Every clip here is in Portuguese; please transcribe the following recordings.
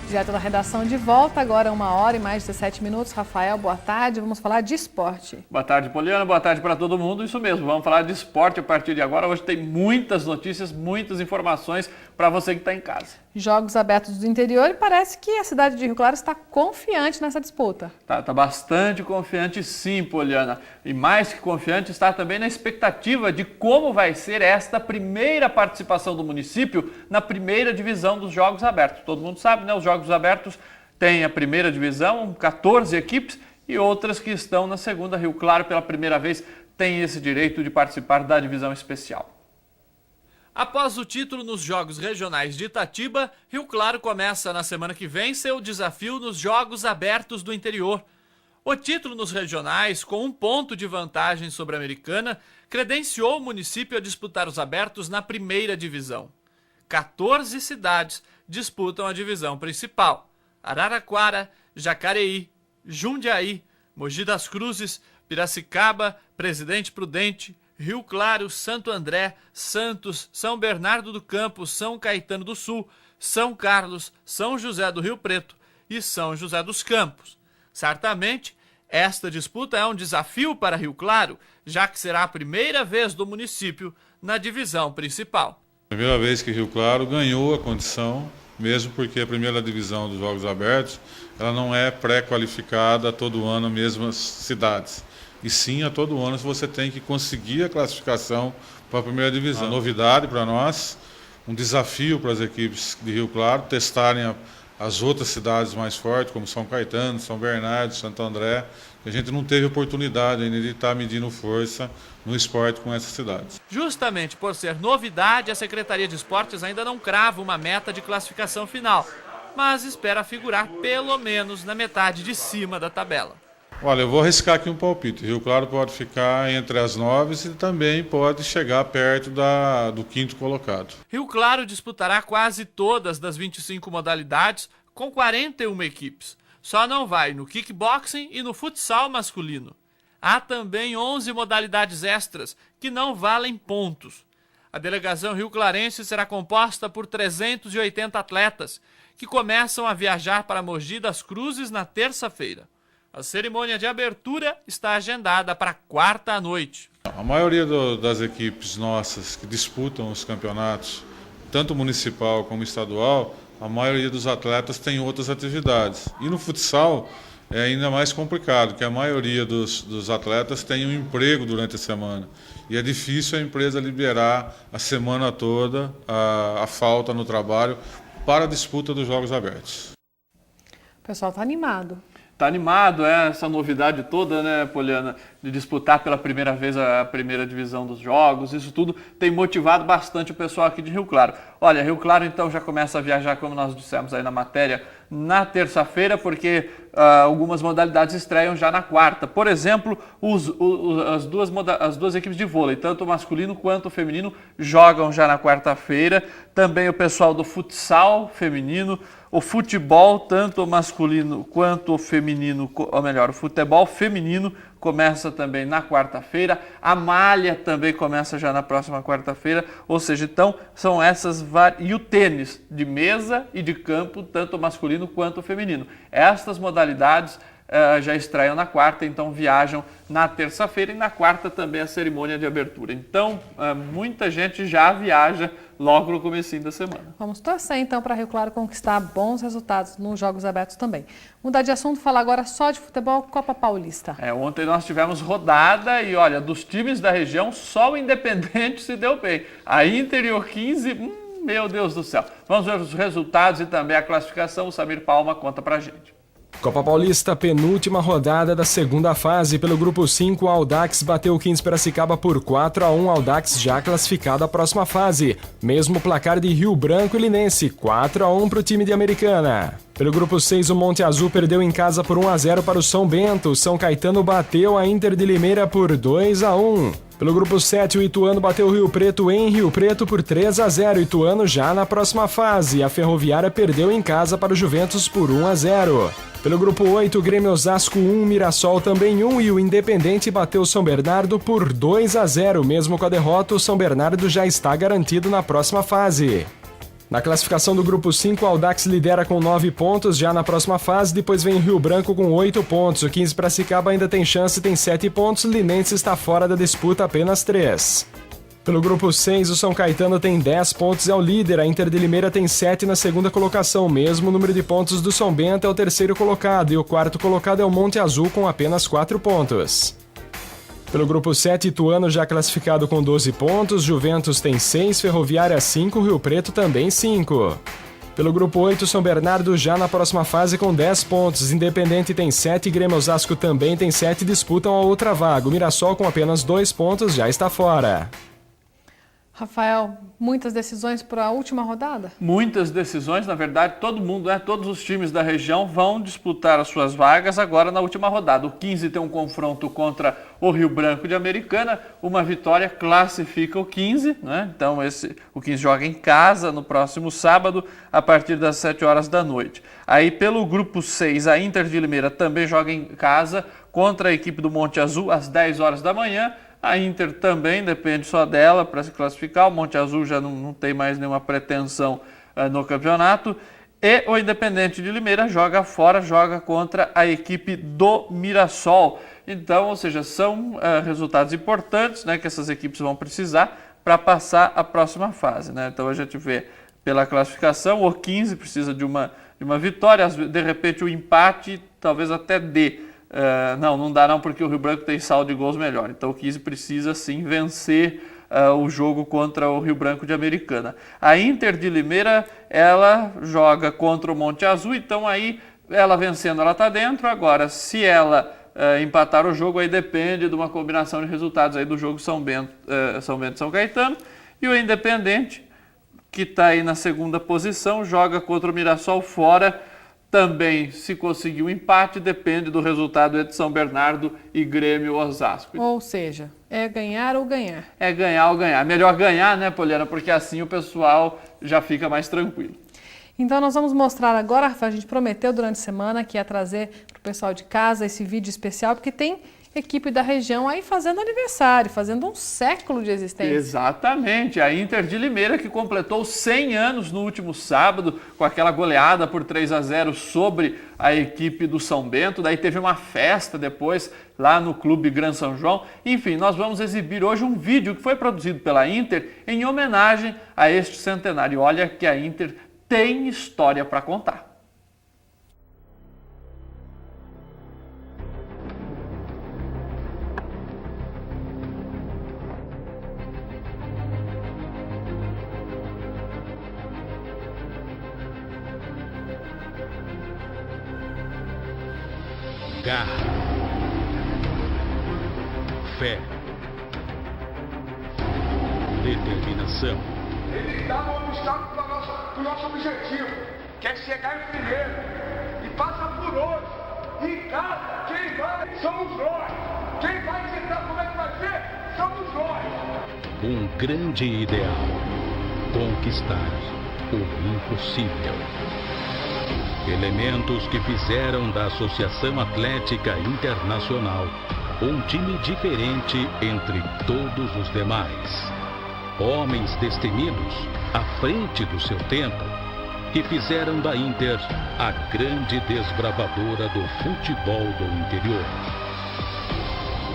Direto da redação de volta, agora 1h e mais 17 minutos. Rafael, boa tarde. Vamos falar de esporte. Boa tarde, Poliana. Boa tarde para todo mundo. Isso mesmo, vamos falar de esporte a partir de agora. Hoje tem muitas notícias, muitas informações para você que está em casa. Jogos abertos do interior e parece que a cidade de Rio Claro está confiante nessa disputa. Tá bastante confiante sim, Poliana. E mais que confiante, está também na expectativa de como vai ser esta primeira participação do município na primeira divisão dos Jogos Abertos. Todo mundo sabe, né? Os Jogos Abertos têm a primeira divisão, 14 equipes, e outras que estão na segunda. Rio Claro, pela primeira vez, tem esse direito de participar da divisão especial. Após o título nos Jogos Regionais de Itatiba, Rio Claro começa na semana que vem seu desafio nos Jogos Abertos do Interior. O título nos regionais, com 1 ponto de vantagem sobre a Americana, credenciou o município a disputar os abertos na primeira divisão. 14 cidades disputam a divisão principal: Araraquara, Jacareí, Jundiaí, Mogi das Cruzes, Piracicaba, Presidente Prudente, Rio Claro, Santo André, Santos, São Bernardo do Campo, São Caetano do Sul, São Carlos, São José do Rio Preto e São José dos Campos. Certamente, esta disputa é um desafio para Rio Claro, já que será a primeira vez do município na divisão principal. Primeira vez que Rio Claro ganhou a condição, mesmo porque a primeira divisão dos Jogos Abertos, ela não é pré-qualificada todo ano, mesmo as cidades. E sim, a todo ano você tem que conseguir a classificação para a primeira divisão. Novidade para nós, um desafio para as equipes de Rio Claro testarem as outras cidades mais fortes, como São Caetano, São Bernardo, Santo André. A gente não teve oportunidade ainda de estar medindo força no esporte com essas cidades. Justamente por ser novidade, a Secretaria de Esportes ainda não crava uma meta de classificação final, mas espera figurar pelo menos na metade de cima da tabela. Olha, eu vou arriscar aqui um palpite. Rio Claro pode ficar entre as 9 e também pode chegar perto do 5º colocado. Rio Claro disputará quase todas das 25 modalidades com 41 equipes. Só não vai no kickboxing e no futsal masculino. Há também 11 modalidades extras que não valem pontos. A delegação rio-clarense será composta por 380 atletas que começam a viajar para Mogi das Cruzes na terça-feira. A cerimônia de abertura está agendada para quarta à noite. A maioria das equipes nossas que disputam os campeonatos, tanto municipal como estadual, a maioria dos atletas tem outras atividades. E no futsal é ainda mais complicado, porque a maioria dos atletas tem um emprego durante a semana. E é difícil a empresa liberar a semana toda a falta no trabalho para a disputa dos Jogos Abertos. O pessoal está animado. Está animado, essa novidade toda, né, Poliana, de disputar pela primeira vez a primeira divisão dos jogos. Isso tudo tem motivado bastante o pessoal aqui de Rio Claro. Olha, Rio Claro então já começa a viajar, como nós dissemos aí na matéria, na terça-feira, porque algumas modalidades estreiam já na quarta. Por exemplo, as duas equipes de vôlei, tanto o masculino quanto o feminino, jogam já na quarta-feira. Também o pessoal do futsal feminino, o futebol, tanto o masculino quanto o feminino, ou melhor, o futebol feminino começa também na quarta-feira, a malha também começa já na próxima quarta-feira, ou seja, então são essas e o tênis de mesa e de campo, tanto o masculino quanto o feminino. Estas modalidades já estreiam na quarta, então viajam na terça-feira, e na quarta também a cerimônia de abertura. Então, muita gente já viaja logo no comecinho da semana. Vamos torcer então para Rio Claro conquistar bons resultados nos Jogos Abertos também. Mudar de assunto, falar agora só de futebol, Copa Paulista. Ontem nós tivemos rodada e olha, dos times da região, só o Independente se deu bem. A Interior 15, meu Deus do céu. Vamos ver os resultados e também a classificação. O Samir Palma conta pra gente. Copa Paulista, penúltima rodada da segunda fase. Pelo grupo 5, o Audax bateu o 15 Piracicaba por 4-1, Audax já classificado à próxima fase. Mesmo placar de Rio Branco e Linense, 4-1 para o time de Americana. Pelo grupo 6, o Monte Azul perdeu em casa por 1-0 para o São Bento. São Caetano bateu a Inter de Limeira por 2-1. Pelo grupo 7, o Ituano bateu o Rio Preto em Rio Preto por 3-0. Ituano já na próxima fase. A Ferroviária perdeu em casa para o Juventus por 1-0. Pelo grupo 8, o Grêmio Osasco 1, Mirassol também 1 e o Independente bateu o São Bernardo por 2-0. Mesmo com a derrota, o São Bernardo já está garantido na próxima fase. Na classificação do Grupo 5, o Audax lidera com 9 pontos já na próxima fase, depois vem o Rio Branco com 8 pontos. O 15 Piracicaba ainda tem chance e tem 7 pontos, Linense está fora da disputa, apenas 3. Pelo Grupo 6, o São Caetano tem 10 pontos e é o líder, a Inter de Limeira tem 7 na segunda colocação, mesmo número de pontos do São Bento é o terceiro colocado e o quarto colocado é o Monte Azul com apenas 4 pontos. Pelo Grupo 7, Ituano já classificado com 12 pontos, Juventus tem 6, Ferroviária 5, Rio Preto também 5. Pelo Grupo 8, São Bernardo já na próxima fase com 10 pontos, Independente tem 7, Grêmio Osasco também tem 7, disputam a outra vaga. O Mirassol com apenas 2 pontos já está fora. Rafael, muitas decisões para a última rodada? Muitas decisões, na verdade, todo mundo, todos os times da região vão disputar as suas vagas agora na última rodada. O 15 tem um confronto contra o Rio Branco de Americana, uma vitória classifica o 15, né? Então o 15 joga em casa no próximo sábado, a partir das 7 horas da noite. Aí pelo grupo 6, a Inter de Limeira também joga em casa contra a equipe do Monte Azul às 10 horas da manhã. A Inter também depende só dela para se classificar, o Monte Azul já não tem mais nenhuma pretensão no campeonato. E o Independente de Limeira joga fora, joga contra a equipe do Mirassol. Então, ou seja, são resultados importantes, né, que essas equipes vão precisar para passar a próxima fase, né? Então a gente vê pela classificação, o 15 precisa de uma vitória, de repente o empate talvez até dê. Não dá não, porque o Rio Branco tem saldo de gols melhor. Então o 15 precisa sim vencer o jogo contra o Rio Branco de Americana. A Inter de Limeira, ela joga contra o Monte Azul, então aí ela vencendo, ela está dentro. Agora, se ela empatar o jogo, aí depende de uma combinação de resultados aí do jogo São Bento e São Caetano. E o Independente, que está aí na segunda posição, joga contra o Mirassol fora. Também, se conseguir um empate, depende do resultado entre São Bernardo e Grêmio Osasco. Ou seja, é ganhar ou ganhar. É ganhar ou ganhar. Melhor ganhar, né, Poliana? Porque assim o pessoal já fica mais tranquilo. Então nós vamos mostrar agora, Rafael, a gente prometeu durante a semana que ia trazer para o pessoal de casa esse vídeo especial, porque tem equipe da região aí fazendo aniversário, fazendo um século de existência. Exatamente, a Inter de Limeira que completou 100 anos no último sábado com aquela goleada por 3-0 sobre a equipe do São Bento, daí teve uma festa depois lá no Clube Gran São João. Enfim, nós vamos exibir hoje um vídeo que foi produzido pela Inter em homenagem a este centenário. Olha que a Inter tem história para contar. Garra, fé, determinação. Ele está no obstáculo do nosso objetivo, que é chegar em primeiro e passa por hoje. Em casa, quem vai somos nós. Quem vai dizer como é que vai ser, somos nós. Um grande ideal: conquistar o impossível. Elementos que fizeram da Associação Atlética Internacional um time diferente entre todos os demais. Homens destemidos à frente do seu tempo, que fizeram da Inter a grande desbravadora do futebol do interior.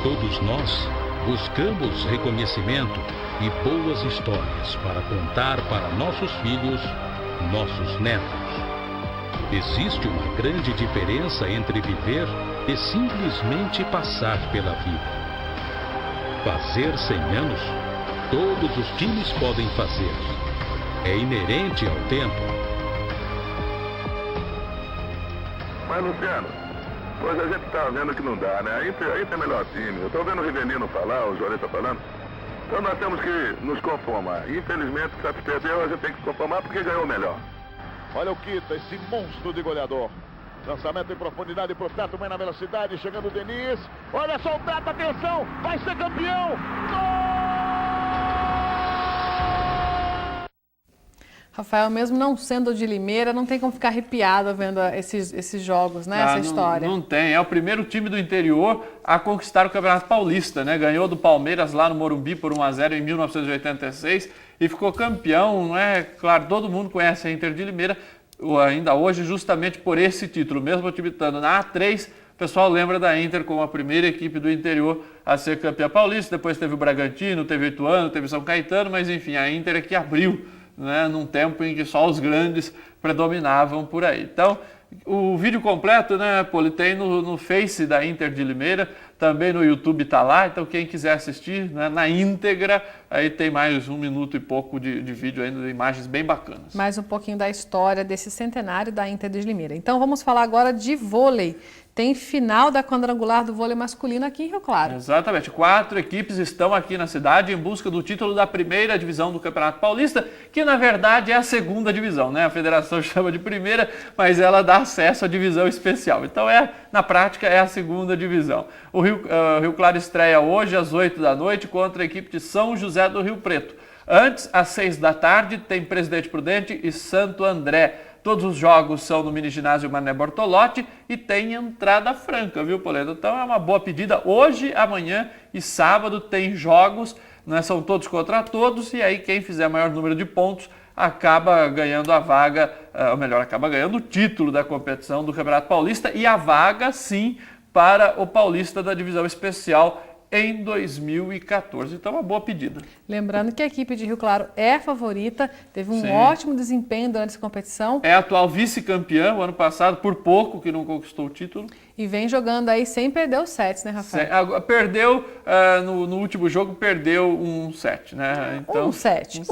Todos nós buscamos reconhecimento e boas histórias para contar para nossos filhos, nossos netos. Existe uma grande diferença entre viver e simplesmente passar pela vida. Fazer 100 anos, todos os times podem fazer. É inerente ao tempo. Mas, Luciano, hoje a gente está vendo que não dá, né? A Inter é melhor time. Eu estou vendo o Rivelino falar, o Juarez está falando. Então nós temos que nos conformar. Infelizmente, se perdeu, a gente tem que se conformar porque ganhou melhor. Olha o Kita, esse monstro de goleador. Lançamento em profundidade pro Tato, vai na velocidade, chegando o Denis. Olha só o Tato, atenção, vai ser campeão! Gol! Rafael, mesmo não sendo de Limeira, não tem como ficar arrepiado vendo esses jogos, né? Essa história. Não tem. É o primeiro time do interior a conquistar o Campeonato Paulista, né? Ganhou do Palmeiras lá no Morumbi por 1-0 em 1986. e ficou campeão, não é? Claro, todo mundo conhece a Inter de Limeira, ainda hoje, justamente por esse título. Mesmo o time estando na A3, o pessoal lembra da Inter como a primeira equipe do interior a ser campeã paulista. Depois teve o Bragantino, teve o Ituano, teve o São Caetano, mas enfim, a Inter é que abriu, né, num tempo em que só os grandes predominavam por aí. Então, o vídeo completo, né, Poli, tem no Face da Inter de Limeira, também no YouTube está lá, então quem quiser assistir, né, na íntegra, aí tem mais 1 minuto e pouco de vídeo ainda, de imagens bem bacanas. Mais um pouquinho da história desse centenário da Inter de Limeira. Então vamos falar agora de vôlei. Tem final da quadrangular do vôlei masculino aqui em Rio Claro. Exatamente. 4 equipes estão aqui na cidade em busca do título da primeira divisão do Campeonato Paulista, que na verdade é a segunda divisão, né? A federação chama de primeira, mas ela dá acesso à divisão especial. Então, na prática, é a segunda divisão. O Rio Claro estreia hoje às 8 da noite contra a equipe de São José do Rio Preto. Antes, às 6 da tarde, tem Presidente Prudente e Santo André. Todos os jogos são no mini ginásio Mané Bortolotti e tem entrada franca, viu, Poleto? Então é uma boa pedida. Hoje, amanhã e sábado tem jogos, né? São todos contra todos, e aí quem fizer maior número de pontos acaba ganhando a vaga, ou melhor, acaba ganhando o título da competição do Campeonato Paulista e a vaga, sim, para o Paulista da Divisão Especial em 2014. Então, uma boa pedida. Lembrando que a equipe de Rio Claro é a favorita, teve um Sim. ótimo desempenho durante essa competição. É a atual vice-campeã, o ano passado, por pouco que não conquistou o título. E vem jogando aí sem perder os sets, né, Rafael? Perdeu, no último jogo, perdeu um set, né? Então, Um set.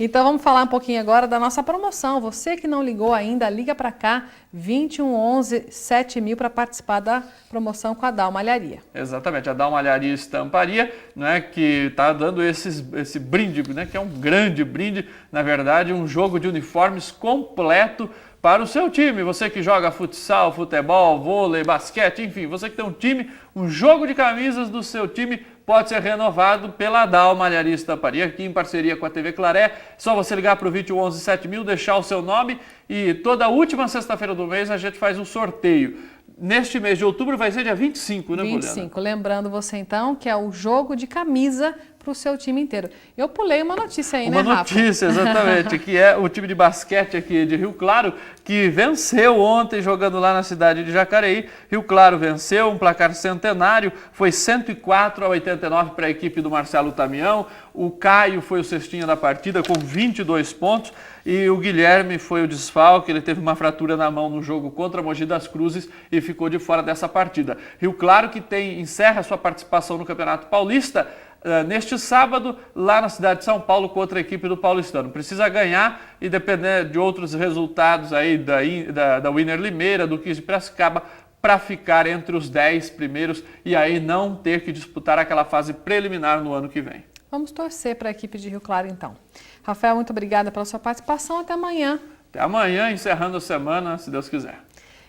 Então vamos falar um pouquinho agora da nossa promoção. Você que não ligou ainda, liga para cá, 2111 7000 para participar da promoção com a Dal Malharia. Exatamente, a Dal Malharia Estamparia, né, que está dando esse brinde, né, que é um grande brinde, na verdade, um jogo de uniformes completo para o seu time. Você que joga futsal, futebol, vôlei, basquete, enfim, você que tem um time, um jogo de camisas do seu time pode ser renovado pela Dal Malharia Estamparia, aqui em parceria com a TV Claré. Só você ligar para o 2111 7000, deixar o seu nome e toda última sexta-feira do mês a gente faz um sorteio. Neste mês de outubro vai ser dia 25, né, Poliana? 25. Lembrando você, então, que é o jogo de camisa para o seu time inteiro. Eu pulei uma notícia aí, né, Rafa? Uma notícia, exatamente, que é o time de basquete aqui de Rio Claro, que venceu ontem jogando lá na cidade de Jacareí. Rio Claro venceu, um placar centenário, foi 104-89 para a equipe do Marcelo Tamião. O Caio foi o cestinha da partida com 22 pontos e o Guilherme foi o desfalque. Ele teve uma fratura na mão no jogo contra Mogi das Cruzes e ficou de fora dessa partida. Rio Claro que encerra sua participação no Campeonato Paulista neste sábado, lá na cidade de São Paulo, contra a equipe do Paulistano. Precisa ganhar e depender de outros resultados aí da Winner Limeira, do 15 de Piracicaba, para ficar entre os 10 primeiros e aí não ter que disputar aquela fase preliminar no ano que vem. Vamos torcer para a equipe de Rio Claro, então. Rafael, muito obrigada pela sua participação. Até amanhã. Até amanhã, encerrando a semana, se Deus quiser.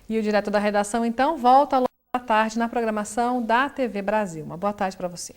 E o Direto da Redação, então, volta logo à tarde na programação da TV Brasil. Uma boa tarde para você.